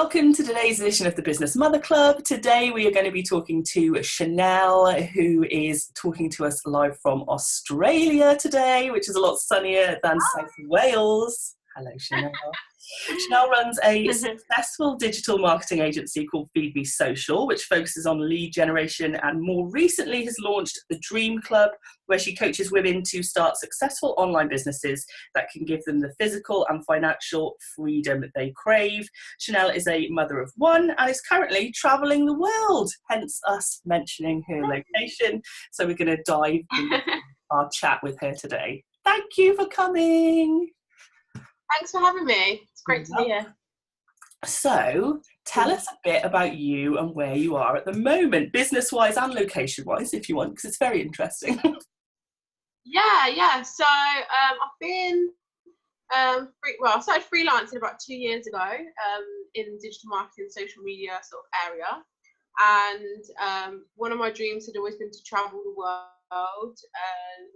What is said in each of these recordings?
welcome to today's edition of the Business Mother Club. Today we are going to be talking to Chanel, who is talking to us live from Australia today, which is a lot sunnier than South Wales. Hello, Chanel. Chanel runs a successful digital marketing agency called Feed Me Social, which focuses on lead generation, and more recently has launched the Dream Club, where she coaches women to start successful online businesses that can give them the physical and financial freedom that they crave. Chanel is a mother of one and is currently traveling the world, hence us mentioning her location. So we're going to dive into our chat with her today. Thank you for coming. Thanks for having me. It's great to be here. So, tell us a bit about you and where you are at the moment, business-wise and location-wise, if you want, because it's very interesting. Yeah. So, I've been, I started freelancing about 2 years ago in digital marketing, social media sort of area. And one of my dreams had always been to travel the world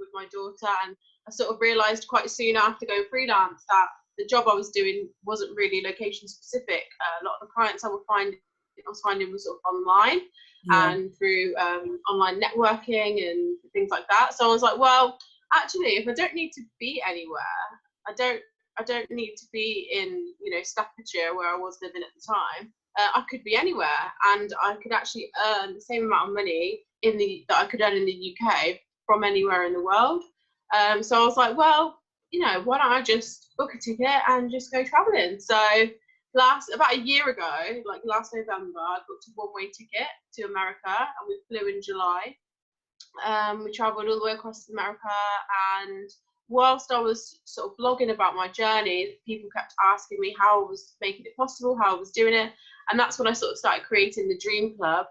with my daughter. And I sort of realised quite soon after going freelance that the job I was doing wasn't really location specific. A lot of the clients I was finding was sort of online and through online networking and things like that. So I was like, well, actually, if I don't need to be anywhere, I don't need to be in, Staffordshire where I was living at the time. I could be anywhere, and I could actually earn the same amount of money that I could earn in the UK from anywhere in the world. So I was like, well, why don't I just book a ticket and just go traveling? So about a year ago, like last November, I booked a one-way ticket to America, and we flew in July. We traveled all the way across America, and whilst I was sort of blogging about my journey, people kept asking me how I was making it possible, how I was doing it. And that's when I sort of started creating the Dream Club,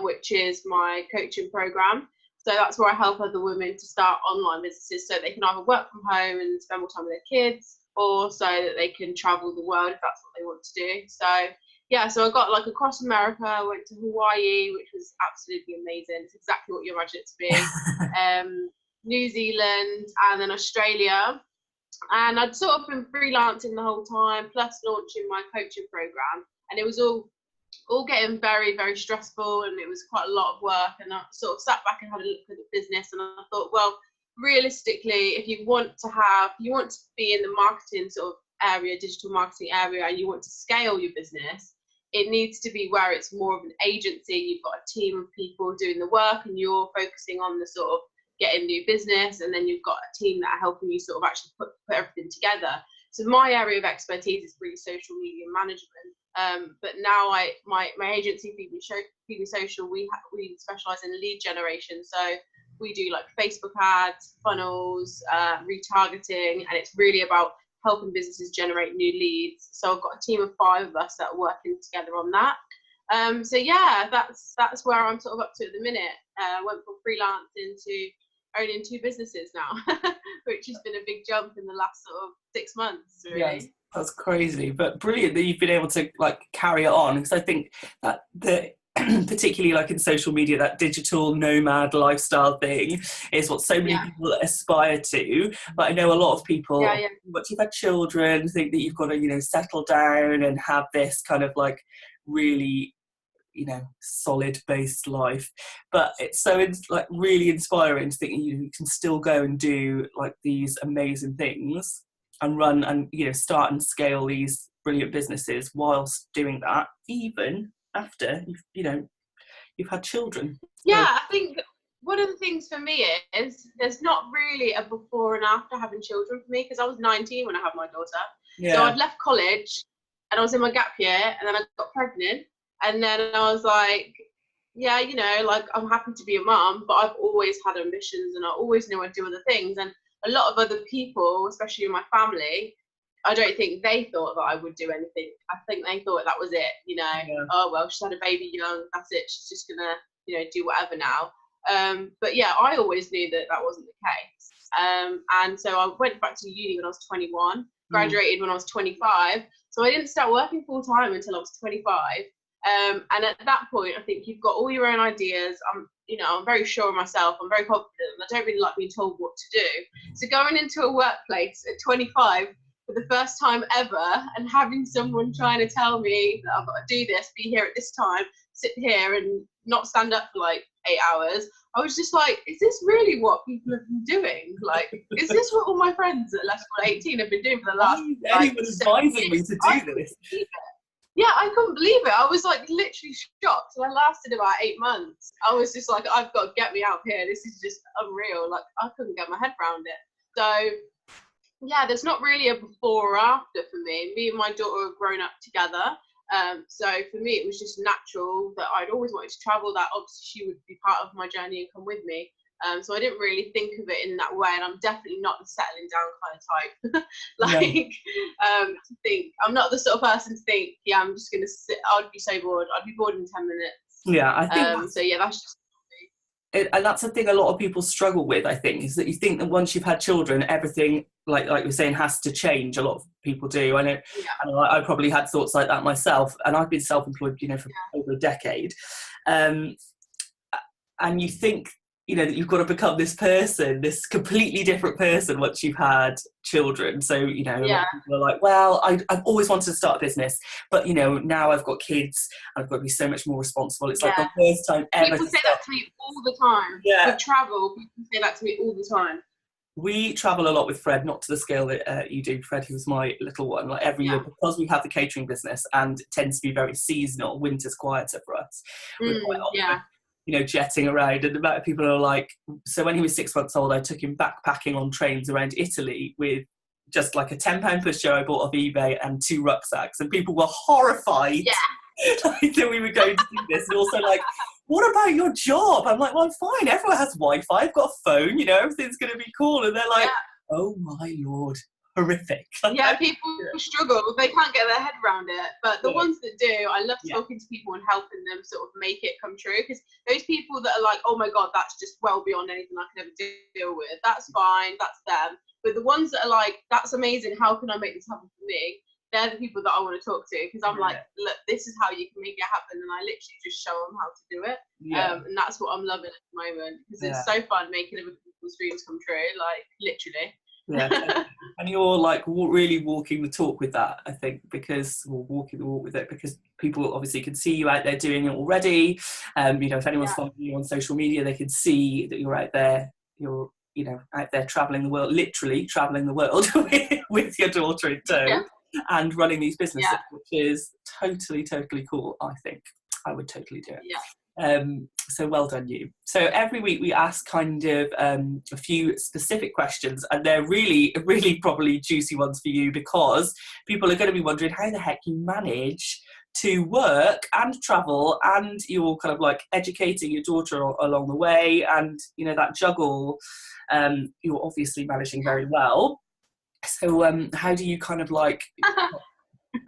which is my coaching program. So that's where I help other women to start online businesses so they can either work from home and spend more time with their kids, or so that they can travel the world if that's what they want to do. So I got like across America, I went to Hawaii, which was absolutely amazing. It's exactly what you imagine it to be. New Zealand, and then Australia. And I'd sort of been freelancing the whole time, plus launching my coaching program. And it was all getting very, very stressful, and it was quite a lot of work. And I sort of sat back and had a look at the business, and I thought, well, realistically, if you want to be in the marketing sort of area, digital marketing area, and you want to scale your business, it needs to be where it's more of an agency. You've got a team of people doing the work, and you're focusing on the sort of getting new business, and then you've got a team that are helping you sort of actually put everything together. So my area of expertise is really social media management. But now my agency, Feed Me Social, we specialise in lead generation. So we do like Facebook ads, funnels, retargeting, and it's really about helping businesses generate new leads. So I've got a team of 5 of us that are working together on that. That's where I'm sort of up to at the minute. Went from freelancing to owning 2 businesses now, which has been a big jump in the last sort of 6 months, really. Yes, that's crazy, but brilliant that you've been able to like carry it on, because I think that particularly like in social media, that digital nomad lifestyle thing is what so many people aspire to. But I know a lot of people, once you've had children, think that you've got to, settle down and have this kind of like really, solid based life. But it's so like really inspiring to think you can still go and do like these amazing things and run and start and scale these brilliant businesses whilst doing that, even after you've had children. I think one of the things for me is there's not really a before and after having children for me, because I was 19 when I had my daughter. So I'd left college and I was in my gap year, and then I got pregnant, and then I was like, like I'm happy to be a mum, but I've always had ambitions, and I always knew I'd do other things. And a lot of other people, especially in my family, I don't think they thought that I would do anything. I think they thought that was it, Oh, well, she's had a baby young, that's it. She's just going to, do whatever now. But I always knew that wasn't the case. And so I went back to uni when I was 21, graduated when I was 25. So I didn't start working full time until I was 25. And at that point, I think you've got all your own ideas. I'm very sure of myself. I'm very confident. I don't really like being told what to do. So going into a workplace at 25, for the first time ever, and having someone trying to tell me that I've got to do this, be here at this time, sit here and not stand up for like 8 hours, I was just like, is this really what people have been doing? Like, is this what all my friends at less than 18 have been doing for the last, anyone advising me to do this? Yeah, I couldn't believe it. I was like literally shocked, and I lasted about 8 months. I was just like, I've got to get me out here. This is just unreal. Like, I couldn't get my head around it. So yeah, there's not really a before or after for me. Me and my daughter have grown up together. So for me, it was just natural that I'd always wanted to travel, that obviously she would be part of my journey and come with me. So I didn't really think of it in that way, and I'm definitely not the settling down kind of type. To think, I'm not the sort of person to think, yeah, I'm just gonna sit. I'd be so bored. I'd be bored in 10 minutes. Yeah, I think. So yeah, that's just. And that's the thing a lot of people struggle with, I think, is that you think that once you've had children, everything, like you're saying, has to change. A lot of people do. I know, I probably had thoughts like that myself, and I've been self-employed, for over a decade. And you think, that you've got to become this person, this completely different person once you've had children. So, a lot of people are like, well, I've always wanted to start a business, but, now I've got kids and I've got to be so much more responsible. It's like the first time ever. People say that to me all the time. Yeah. With travel, people say that to me all the time. We travel a lot with Fred, not to the scale that you do, Fred, who's my little one. Like every year, because we have the catering business and it tends to be very seasonal, winter's quieter for us. We're quite often, jetting around, and the amount of people are like, so when he was 6 months old, I took him backpacking on trains around Italy with just like a £10 pushchair I bought off eBay and 2 rucksacks, and people were horrified that we were going to do this, and also like, what about your job? I'm like, well, I'm fine, everyone has Wi-Fi, I've got a phone, everything's going to be cool, and they're like, oh my lord, horrific. Yeah, people struggle, they can't get their head around it, but the ones that do, I love talking to people and helping them sort of make it come true, because those people that are like, oh my god, that's just well beyond anything I can ever deal with, that's fine, that's them. But the ones that are like, that's amazing, how can I make this happen for me? They're the people that I want to talk to, because I'm like, look, this is how you can make it happen, and I literally just show them how to do it. And that's what I'm loving at the moment, because it's so fun making other people's dreams come true, like literally. And you're like really walking the talk with that, I think, because walking the walk with it, because people obviously can see you out there doing it already. If anyone's following you on social media, they can see that you're out there, you're out there traveling the world, literally traveling the world with your daughter in tow and running these businesses, which is totally cool. I think I would totally do it. So well done you. So every week we ask kind of a few specific questions, and they're really probably juicy ones for you, because people are going to be wondering how the heck you manage to work and travel, and you're kind of like educating your daughter along the way, and that juggle you're obviously managing very well. So how do you kind of like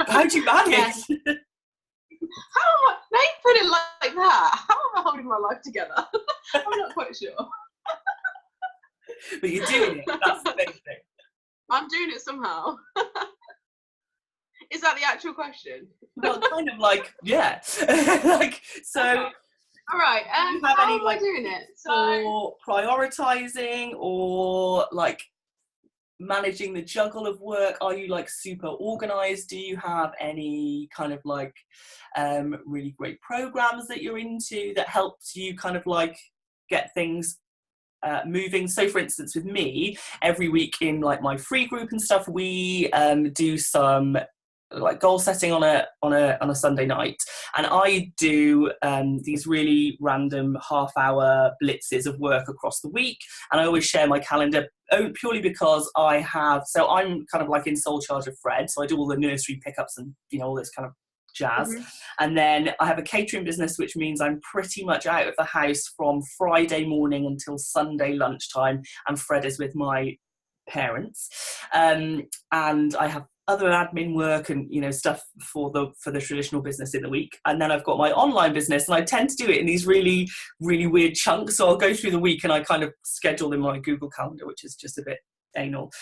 how do you manage? Now you put it like that. How am I holding my life together? I'm not quite sure. But you're doing it. That's the main thing. I'm doing it somehow. Is that the actual question? Well, kind of like, yeah. Like, so. All right. Do you have how any, am I doing it? So, or prioritizing, or like managing the juggle of work? Are you like super organized? Do you have any kind of like really great programs that you're into that helps you kind of like get things moving? So for instance, with me, every week in like my free group and stuff, we do some like goal setting on a Sunday night, and I do these really random half-hour blitzes of work across the week, and I always share my calendar purely because I'm kind of like in sole charge of Fred, so I do all the nursery pickups and all this kind of jazz. And then I have a catering business, which means I'm pretty much out of the house from Friday morning until Sunday lunchtime, and Fred is with my parents, and I have other admin work and stuff for the traditional business in the week, and then I've got my online business, and I tend to do it in these really weird chunks. So I'll go through the week and I kind of schedule in my Google Calendar, which is just a bit anal,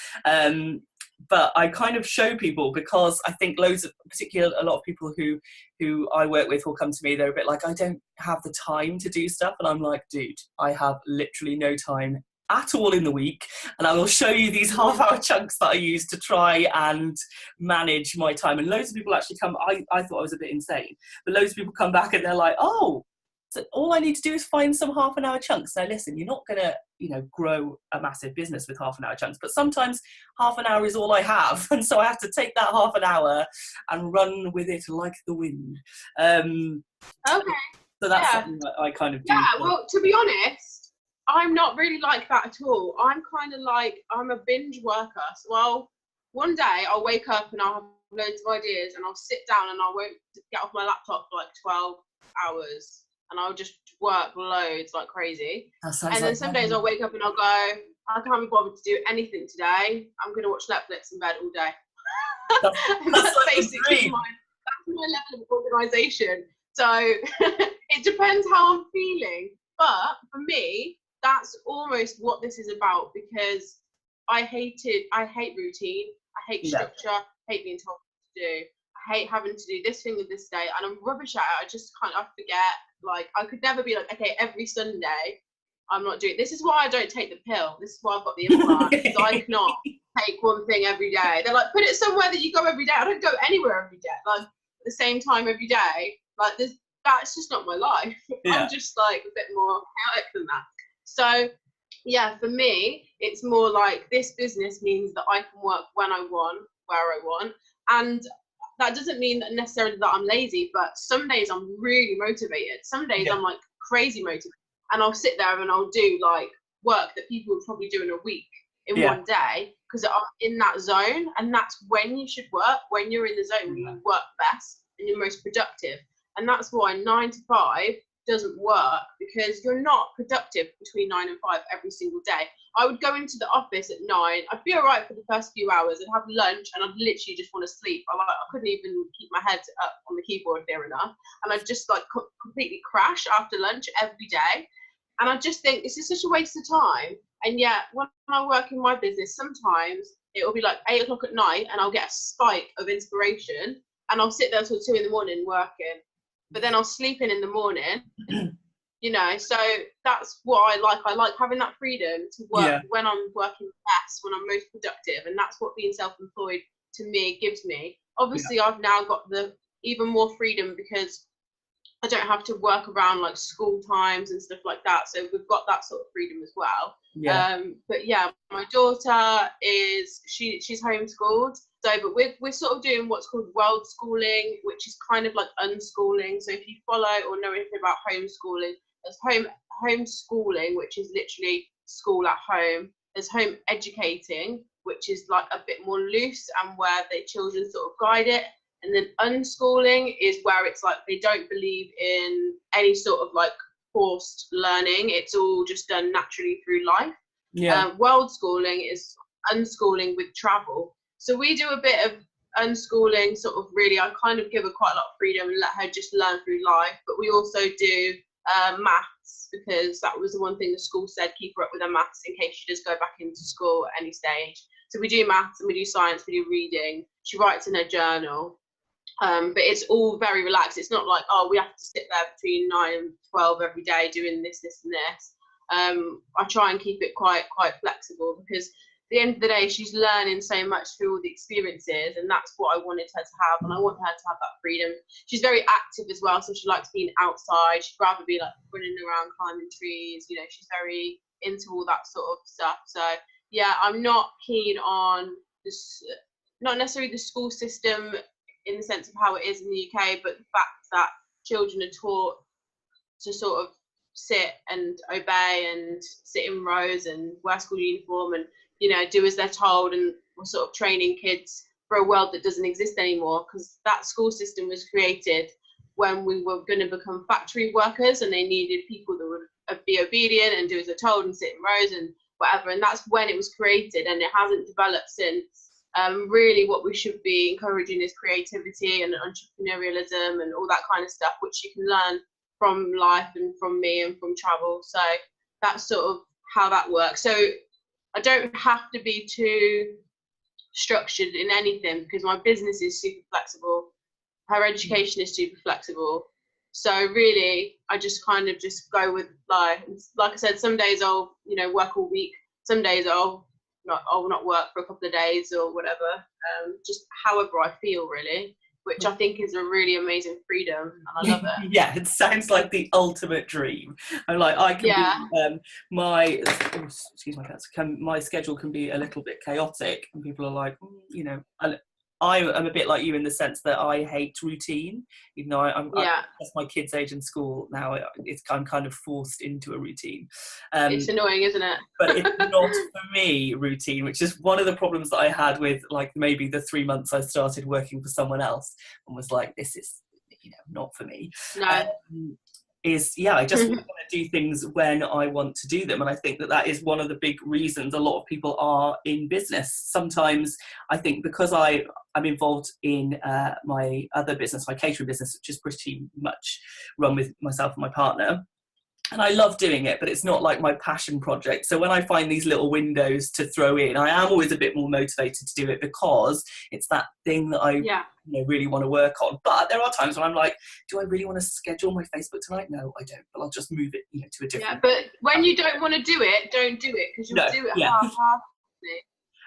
but I kind of show people, because I think particularly a lot of people who I work with will come to me, they're a bit like, I don't have the time to do stuff, and I'm like, dude, I have literally no time at all in the week, and I will show you these half-hour chunks that I use to try and manage my time. And loads of people actually come, I thought I was a bit insane, but loads of people come back and they're like, oh, so all I need to do is find some half-an-hour chunks. Now listen, you're not going to, you know, grow a massive business with half-an-hour chunks, but sometimes half an hour is all I have, and so I have to take that half an hour and run with it like the wind. Okay. So that's something that I kind of do. Yeah, well, to be honest, I'm not really like that at all. I'm kind of like, I'm a binge worker. So, well, one day I'll wake up and I'll have loads of ideas, and I'll sit down and I won't get off my laptop for like 12 hours, and I'll just work loads like crazy. And then some days I'll wake up and I'll go, I can't be bothered to do anything today. I'm going to watch Netflix in bed all day. That's basically my level of organisation. So it depends how I'm feeling. But for me, that's almost what this is about, because I hate routine. I hate structure. I hate being told what to do. I hate having to do this thing with this day, and I'm rubbish at it. I forget. Like, I could never be like, okay, every Sunday I'm not doing. This is why I don't take the pill. This is why I've got the implant, because I cannot take one thing every day. They're like, put it somewhere that you go every day. I don't go anywhere every day. Like, at the same time every day. Like, that's just not my life. Yeah. I'm just like a bit more chaotic than that. So yeah, for me, it's more like this business means that I can work when I want, where I want, and that doesn't mean that necessarily that I'm lazy, but some days I'm really motivated. Some days I'm like crazy motivated, and I'll sit there and I'll do like work that people would probably do in a week in one day, because I'm in that zone. And that's when you should work, when you're in the zone, when you work best and you're most productive. And that's why 9 to 5 doesn't work, because you're not productive between 9 and 5 every single day. I would go into the office at 9. I'd be all right for the first few hours. I'd have lunch and I'd literally just want to sleep. I couldn't even keep my head up on the keyboard near enough. And I'd just like completely crash after lunch every day. And I just think this is such a waste of time. And yet when I work in my business, sometimes it will be like 8 o'clock at night and I'll get a spike of inspiration and I'll sit there till 2 in the morning working. But then I'll sleep in the morning, you know, so that's what I like. I like having that freedom to work when I'm working best, when I'm most productive. And that's what being self-employed to me gives me. Obviously, I've now got the even more freedom because I don't have to work around like school times and stuff like that. So we've got that sort of freedom as well. But yeah, my daughter she's homeschooled. So, but we're sort of doing what's called world schooling, which is kind of like unschooling. So if you follow or know anything about homeschooling, there's homeschooling, which is literally school at home. There's home educating, which is like a bit more loose and where the children sort of guide it. And then unschooling is where it's like they don't believe in any sort of like forced learning. It's all just done naturally through life. World schooling is unschooling with travel. So we do a bit of unschooling, sort of really, I kind of give her quite a lot of freedom and let her just learn through life. But we also do maths, because that was the one thing the school said, keep her up with her maths in case she does go back into school at any stage. So we do maths and we do science, we do reading. She writes in her journal. But it's all very relaxed. It's not like, oh, we have to sit there between 9 and 12 every day doing this, and this. I try and keep it quite flexible, because at the end of the day, she's learning so much through all the experiences, and that's what I wanted her to have, and I want her to have that freedom. She's very active as well, so she likes being outside. She'd rather be like running around climbing trees, you know, she's very into all that sort of stuff. So yeah, I'm not keen on this, not necessarily the school system in the sense of how it is in the UK, but the fact that children are taught to sort of sit and obey and sit in rows and wear school uniform and, you know, do as they're told, and we're sort of training kids for a world that doesn't exist anymore, because that school system was created when we were going to become factory workers and they needed people that would be obedient and do as they're told and sit in rows and whatever, and that's when it was created, and it hasn't developed since. Really what we should be encouraging is creativity and entrepreneurialism and all that kind of stuff, which you can learn from life and from me and from travel. So that's sort of how that works. So I don't have to be too structured in anything, because my business is super flexible. Her education is super flexible. So really, I just kind of just go with like I said, some days I'll, you know, work all week. Some days I'll not work for a couple of days or whatever. Just however I feel, really, which I think is a really amazing freedom, and I love it. Yeah, it sounds like the ultimate dream. I'm like, I can be excuse my cats. My schedule can be a little bit chaotic, and people are like, you know, and I'm a bit like you in the sense that I hate routine. Even though I'm that's my kids' age in school now, I'm kind of forced into a routine. It's annoying, isn't it? But it's not for me routine, which is one of the problems that I had with like maybe the 3 months I started working for someone else and was like, this is, you know, not for me. No. I just want to do things when I want to do them. And I think that is one of the big reasons a lot of people are in business. Sometimes I think because I'm involved in my other business, my catering business, which is pretty much run with myself and my partner. And I love doing it, but it's not like my passion project. So when I find these little windows to throw in, I am always a bit more motivated to do it because it's that thing that I really want to work on. But there are times when I'm like, do I really want to schedule my Facebook tonight? No, I don't. But I'll just move it, to a different. Yeah, but when you don't want to do it, don't do it, because you'll do it half-heartedly.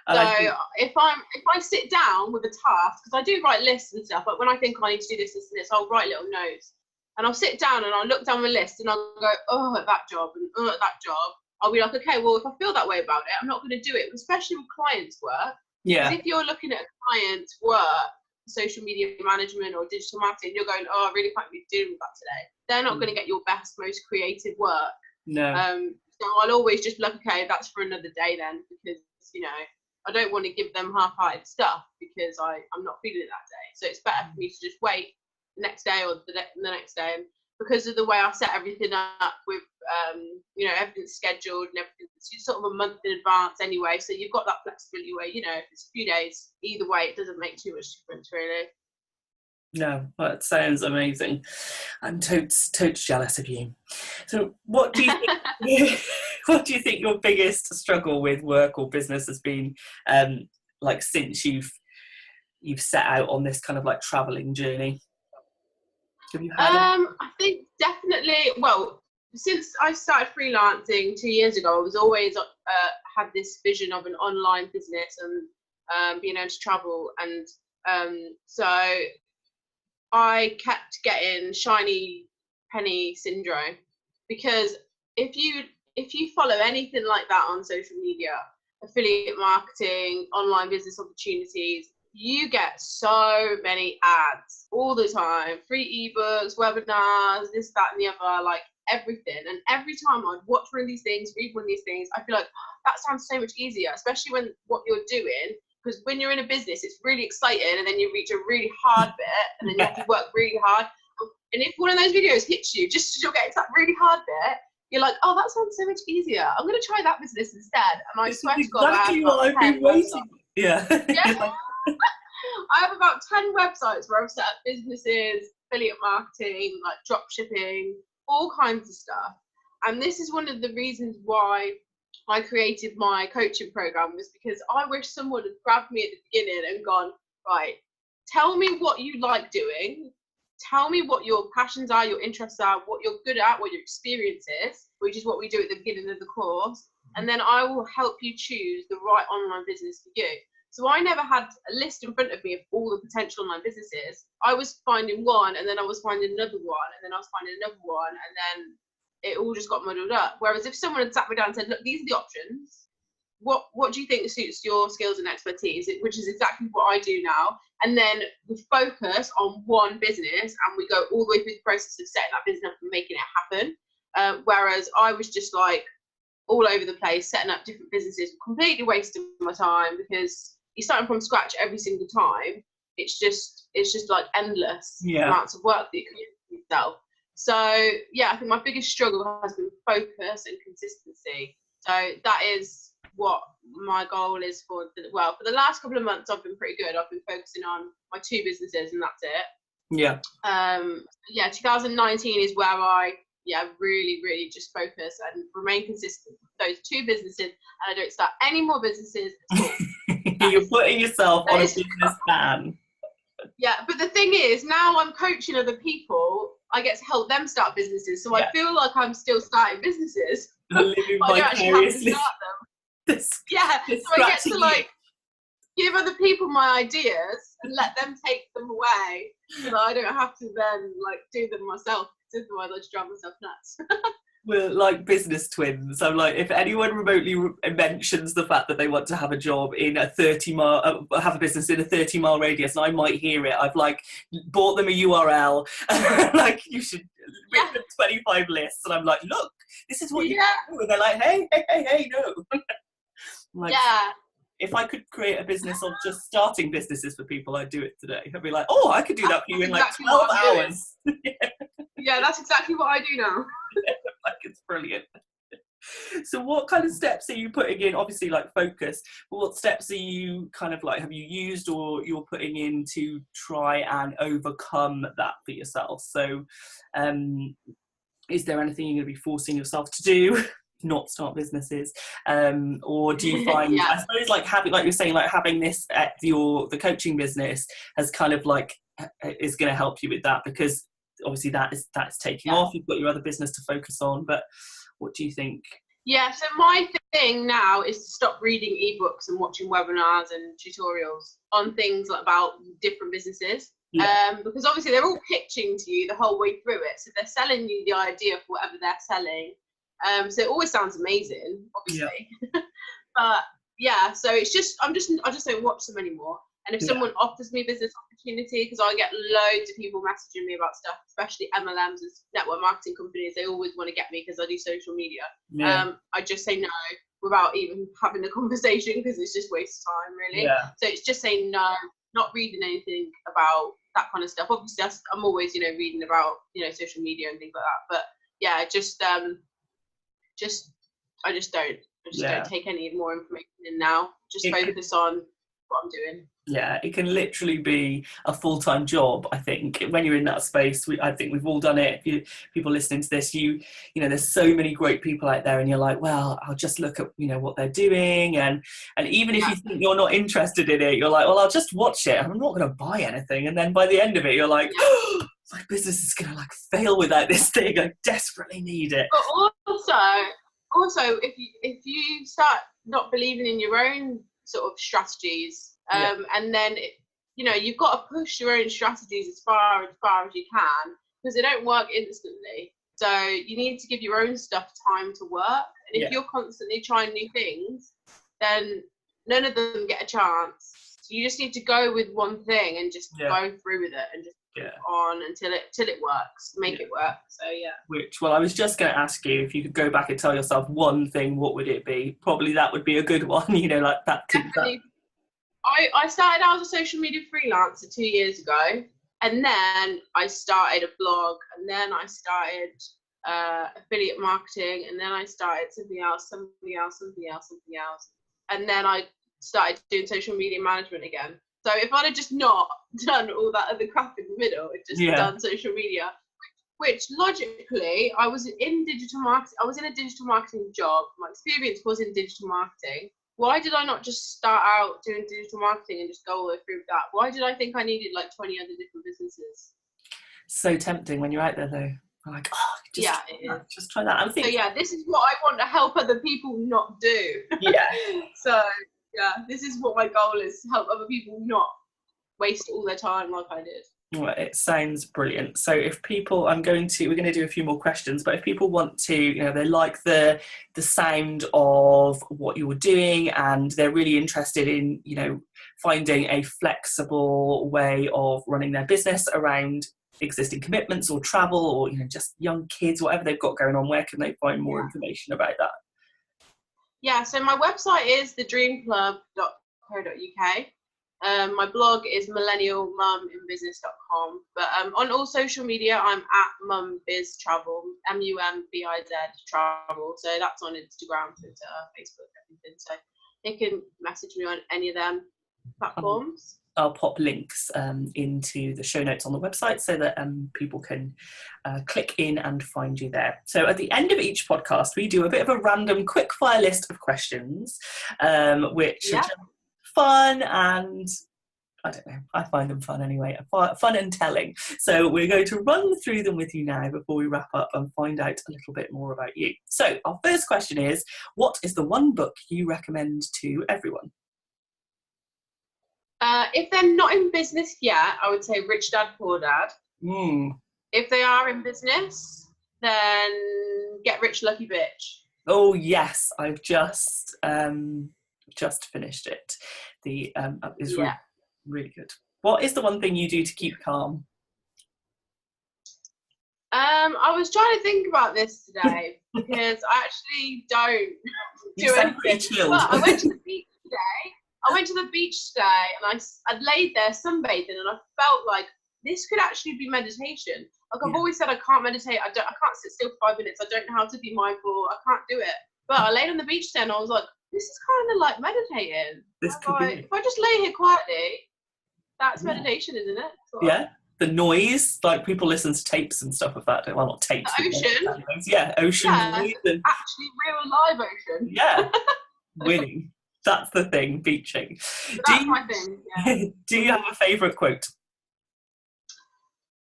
So if I sit down with a task, because I do write lists and stuff, but when I think I need to do this, this, and this, I'll write little notes. And I'll sit down and I'll look down the list and I'll go, oh, at that job and oh, at that job. I'll be like, okay, well, if I feel that way about it, I'm not going to do it, especially with clients' work. Yeah. Because if you're looking at a client's work, social media management or digital marketing, you're going, oh, I really can't be dealing with that today. They're not going to get your best, most creative work. No. So I'll always just be like, okay, that's for another day then, because, you know, I don't want to give them half-hearted stuff because I'm not feeling it that day. So it's better for me to just wait next day or the next day, and because of the way I set everything up with everything's scheduled and everything's sort of a month in advance anyway, so you've got that flexibility where, you know, if it's a few days either way, it doesn't make too much difference really. No, that sounds amazing. I'm totes jealous of you. So what do you think what do you think your biggest struggle with work or business has been, like since you've set out on this kind of like traveling journey? Have you had I think definitely, well, since I started freelancing 2 years ago, I was always had this vision of an online business and being able to travel, and so I kept getting shiny penny syndrome, because if you follow anything like that on social media, affiliate marketing, online business opportunities, you get so many ads all the time, free ebooks, webinars, this, that, and the other, like everything. And every time I'd watch one of these things, read one of these things, I feel like, oh, that sounds so much easier, especially when what you're doing, because when you're in a business, it's really exciting, and then you reach a really hard bit, and then you have to work really hard. And if one of those videos hits you, just as you're getting to that really hard bit, you're like, oh, that sounds so much easier. I'm going to try that business instead. And I swear to God, exactly what I've been waiting. Yeah. I have about 10 websites where I've set up businesses, affiliate marketing, like drop shipping, all kinds of stuff. And this is one of the reasons why I created my coaching program, was because I wish someone had grabbed me at the beginning and gone, right, tell me what you like doing. Tell me what your passions are, your interests are, what you're good at, what your experience is, which is what we do at the beginning of the course. And then I will help you choose the right online business for you. So I never had a list in front of me of all the potential online businesses. I was finding one, and then I was finding another one, and then I was finding another one, and then it all just got muddled up. Whereas if someone had sat me down and said, look, these are the options. What do you think suits your skills and expertise? Which is exactly what I do now. And then we focus on one business, and we go all the way through the process of setting that business up and making it happen. Whereas I was just like all over the place, setting up different businesses, completely wasting my time, because you're starting from scratch every single time. It's just like endless amounts of work that you can do yourself. So yeah, I think my biggest struggle has been focus and consistency. So that is what my goal is for the last couple of months. I've been pretty good. I've been focusing on my 2 businesses, and that's it. 2019 is where I really just focus and remain consistent with those 2 businesses, and I don't start any more businesses at all. You're putting yourself on a business plan. Yeah, but the thing is, now I'm coaching other people I get to help them start businesses. So Yeah. I feel like I'm still starting businesses, but Living I don't actually have to vicariously. start them. Yeah, so I get to like give other people my ideas and let them take them away, so that I don't have to then like do them myself. Because otherwise, I just drive myself nuts. We're like business twins. I'm like, if anyone remotely mentions the fact that they want to have a job in a 30-mile, have a business in a 30-mile radius, and I might hear it, I've like bought them a URL, like you should read them 25 lists, and I'm like, look, this is what you do, and they're like, hey, no. Like, if I could create a business of just starting businesses for people, I'd do it today. I'd be like, oh, I could do that for you in like 12 hours. Yeah, that's exactly what I do now. Like, it's brilliant. So what kind of steps are you putting in? Obviously, like focus, but what steps are you kind of like, have you used or you're putting in to try and overcome that for yourself? So is there anything you're going to be forcing yourself to do? Not start businesses, or do you find I suppose like having, like you're saying, like having this at the coaching business has kind of like is going to help you with that, because obviously that's taking off, you've got your other business to focus on, but what do you think? So my thing now is to stop reading ebooks and watching webinars and tutorials on things about different businesses, because obviously they're all pitching to you the whole way through it, so they're selling you the idea for whatever they're selling. So it always sounds amazing, obviously. But so it's just I just don't watch them anymore. And if someone offers me business opportunity, because I get loads of people messaging me about stuff, especially MLMs and network marketing companies, they always want to get me because I do social media. I just say no without even having a conversation, because it's just waste of time, really. So it's just saying no, not reading anything about that kind of stuff. Obviously I'm always reading about social media and things like that, but I just don't take any more information in now. Just focus on what I'm doing. Yeah, it can literally be a full-time job. I think when you're in that space, I think we've all done it. People listening to this, there's so many great people out there, and you're like, well, I'll just look at what they're doing, and even if you think you're not interested in it, you're like, well, I'll just watch it. I'm not going to buy anything, and then by the end of it, you're like, oh, my business is going to like fail without this thing. I desperately need it. But also, if you start not believing in your own sort of strategies, and then you've got to push your own strategies as far as you can, because they don't work instantly. So you need to give your own stuff time to work. And if you're constantly trying new things, then none of them get a chance. So you just need to go with one thing and just go through with it and just on until it works, make it work. So I was just going to ask you, if you could go back and tell yourself one thing, what would it be? Probably that would be a good one, like that. Definitely. I started out as a social media freelancer 2 years ago, and then I started a blog, and then I started affiliate marketing, and then I started something else, and then I started doing social media management again. So if I'd have just not done all that other crap in the middle, and just done social media, which logically I was in digital marketing. I was in a digital marketing job. My experience was in digital marketing. Why did I not just start out doing digital marketing and just go all the way through that? Why did I think I needed like 20 other different businesses? So tempting when you're out there, though. I'm like, just try that. So this is what I want to help other people not do. So this is what my goal is: to help other people not waste all their time like I did. Well, it sounds brilliant. So if people, we're going to do a few more questions, but if people want to, they like the sound of what you were doing, and they're really interested in, finding a flexible way of running their business around existing commitments or travel, or, just young kids, whatever they've got going on, where can they find more information about that? So my website is thedreamclub.co.uk. My blog is millennialmuminbusiness.com, but on all social media I'm at mumbiztravel, MUMBIZ travel, so that's on Instagram, Twitter, Facebook, everything, so they can message me on any of them platforms. I'll pop links into the show notes on the website so that people can click in and find you there. So at the end of each podcast, we do a bit of a random quick fire list of questions, which are just fun, and I don't know. I find them fun anyway. Fun and telling. So we're going to run through them with you now before we wrap up and find out a little bit more about you. So our first question is, what is the one book you recommend to everyone? If they're not in business yet, I would say Rich Dad, Poor Dad. If they are in business, then Get Rich, Lucky Bitch. Oh yes, I've just finished it. The is really, really good. What is the one thing you do to keep calm? I was trying to think about this today because I actually don't do anything. But I went to the beach today. And I'd laid there sunbathing, and I felt like this could actually be meditation. Like I've always said, I can't meditate. I can't sit still for 5 minutes. I don't know how to be mindful. I can't do it. But I laid on the beach then. And I was like, this is kind of like meditating. This could be. If I just lay here quietly, that's meditation, isn't it? Yeah. The noise, like people listen to tapes and stuff of that. Well, not tapes. The ocean. Yeah, ocean noise. And, actually, real live ocean. Yeah. Winning. That's the thing, beaching. That's my thing. Yeah. Do you have a favourite quote?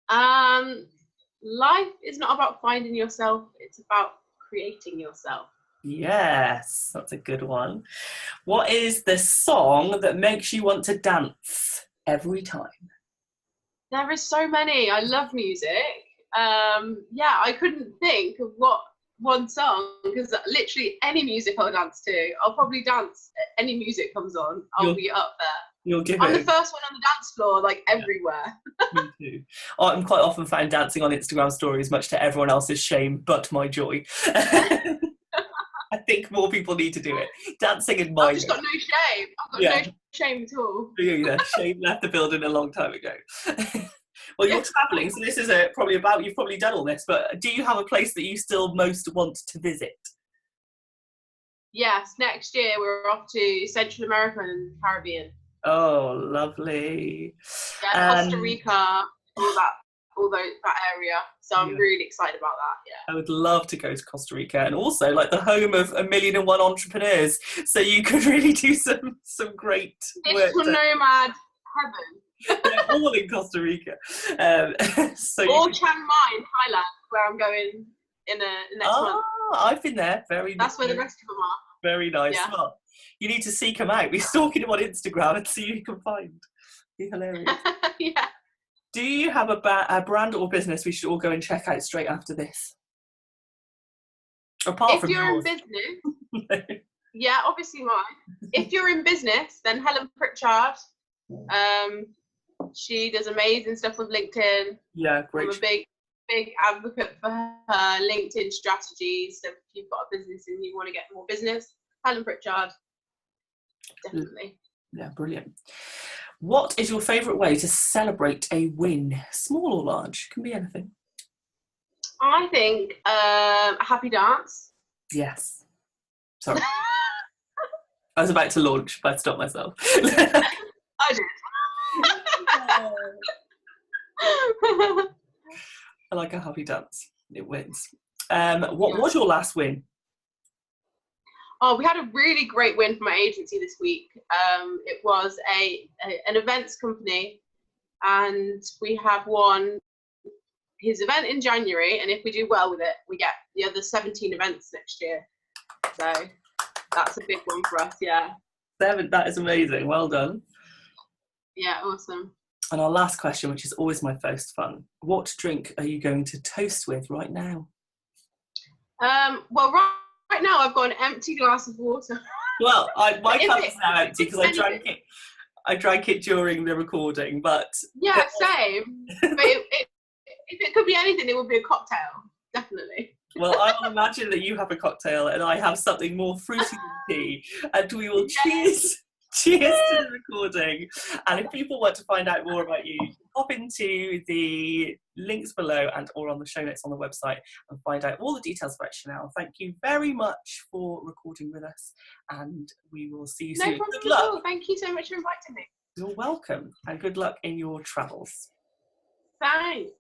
Life is not about finding yourself, it's about creating yourself. Yes, that's a good one. What is the song that makes you want to dance every time? There is so many. I love music. I couldn't think of what one song, because literally any music I'll dance to. I'll probably dance. Any music comes on, I'll be up there. You'll give I'm the first one on the dance floor, like everywhere. Me too. I'm quite often found dancing on Instagram stories, much to everyone else's shame, but my joy. I think more people need to do it. Dancing in my. I've just got no shame. I've got no shame at all. Yeah, shame left the building a long time ago. Well, you're travelling, so this is probably about, you've probably done all this, but do you have a place that you still most want to visit? Yes, next year we're off to Central America and Caribbean. Oh, lovely. Yeah, Costa Rica, that area. So I'm really excited about that. Yeah, I would love to go to Costa Rica, and also like the home of 1,000,001 entrepreneurs. So you could really do some great work. Digital nomad heaven. Yeah, all in Costa Rica. Or Chiang Mai in Thailand, where I'm going in next month. I've been there. That's where the rest of them are. Very nice. Yeah. Well, you need to seek them out. Be stalking them on Instagram and see who you can find. Be hilarious. Yeah. Do you have a brand or business we should all go and check out straight after this? Apart from you're yours. in business, yeah, obviously mine. If you're in business, then Helen Pritchard. She does amazing stuff with LinkedIn. Yeah, great. I'm a big advocate for her LinkedIn strategies. So if you've got a business and you want to get more business, Helen Pritchard, definitely. Yeah, brilliant. What is your favourite way to celebrate a win, small or large? Can be anything. I think a happy dance. Yes. Sorry. I was about to launch, but I stopped myself. I did. I like a happy dance. It wins. What was your last win? Oh, we had a really great win from my agency this week. It was an events company, and we have won his event in January, and if we do well with it, we get the other 17 events next year. So that's a big one for us, yeah. 7, that is amazing. Well done. Yeah, awesome. And our last question, which is always my most fun. What drink are you going to toast with right now? Well, right now I've got an empty glass of water. Well, my cup is now empty because I drank it during the recording, but... Yeah, same. But if it could be anything, it would be a cocktail, definitely. Well, I will imagine that you have a cocktail and I have something more fruity than tea, and we will cheers to the recording. And if people want to find out more about you, hop into the links below and or on the show notes on the website and find out all the details about Chanel. Thank you very much for recording with us, and we will see you soon. No problem at all. Thank you so much for inviting me. You're welcome, and good luck in your travels. Thanks.